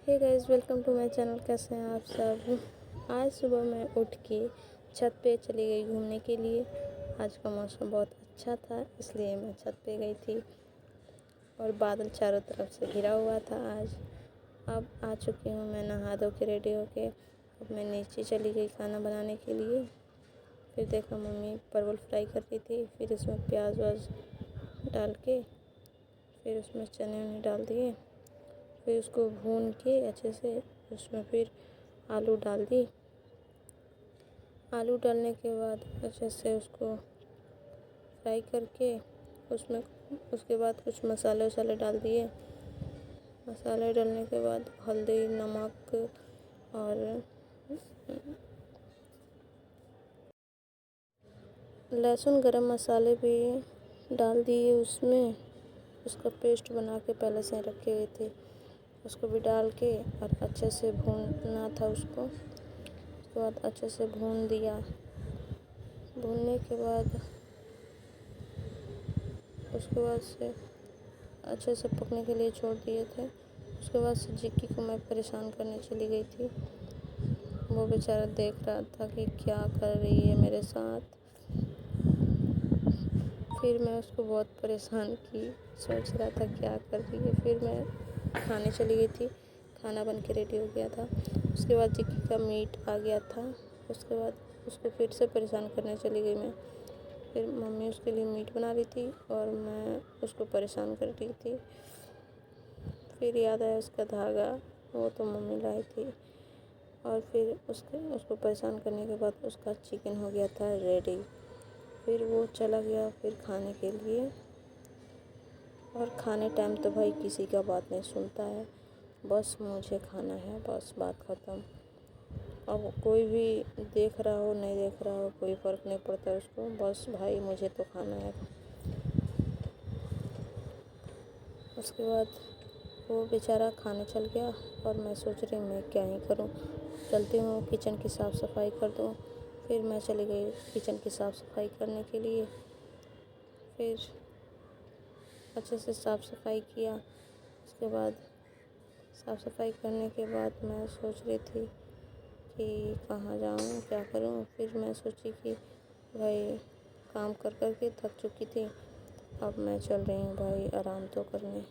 Hey guys, welcome to my channel. कैसे हैं आप सब। आज सुबह मैं उठ के छत पे चली गई घूमने के लिए। आज का मौसम बहुत अच्छा था, इसलिए मैं छत पे गई थी और बादल चारों तरफ से घिरा हुआ था। आज अब आ चुकी हूँ मैं नहा धो के रेडी होके। अब मैं नीचे चली गई खाना बनाने के लिए। फिर देखा मम्मी परवल फ्राई कर रही थी, फिर इसमें प्याज व्याज डाल के फिर उसमें चने वने डाल दिए। फिर उसको भून के अच्छे से उसमें फिर आलू डाल दी। आलू डालने के बाद अच्छे से उसको फ्राई करके उसमें उसके बाद कुछ मसाले वसाले डाल दिए। मसाले डालने के बाद हल्दी नमक और लहसुन गरम मसाले भी डाल दिए उसमें। उसका पेस्ट बना के पहले से रखे हुए थे, उसको भी डाल के और अच्छे से भूनना था उसको। उसके बाद अच्छे से भून दिया। भूनने के बाद उसके बाद से अच्छे से पकने के लिए छोड़ दिए थे। उसके बाद से जिक्की को मैं परेशान करने चली गई थी। वो बेचारा देख रहा था कि क्या कर रही है मेरे साथ। फिर मैं उसको बहुत परेशान की, सोच रहा था क्या कर रही है। फिर मैं खाने चली गई थी, खाना बन के रेडी हो गया था। उसके बाद जिक्की का मीट आ गया था। उसके बाद उसको फिर से परेशान करने चली गई मैं। फिर मम्मी उसके लिए मीट बना रही थी और मैं उसको परेशान कर रही थी। फिर याद आया उसका धागा, वो तो मम्मी लाई थी। और फिर उसको परेशान करने के बाद उसका चिकन हो गया था रेडी। फिर वो चला गया फिर खाने के लिए। और खाने टाइम तो भाई किसी का बात नहीं सुनता है, बस मुझे खाना है, बस बात ख़त्म। अब कोई भी देख रहा हो नहीं देख रहा हो कोई फ़र्क नहीं पड़ता उसको, बस भाई मुझे तो खाना है। उसके बाद वो बेचारा खाने चल गया और मैं सोच रही मैं क्या ही करूं। चलती हूँ किचन की साफ़ सफाई कर दूँ। फिर मैं चली गई किचन की साफ़ सफाई करने के लिए। फिर अच्छे से साफ़ सफाई किया। उसके बाद साफ़ सफाई करने के बाद मैं सोच रही थी कि कहाँ जाऊँ क्या करूँ। फिर मैं सोची कि भाई काम कर कर के थक चुकी थी, अब मैं चल रही हूँ भाई आराम तो करने।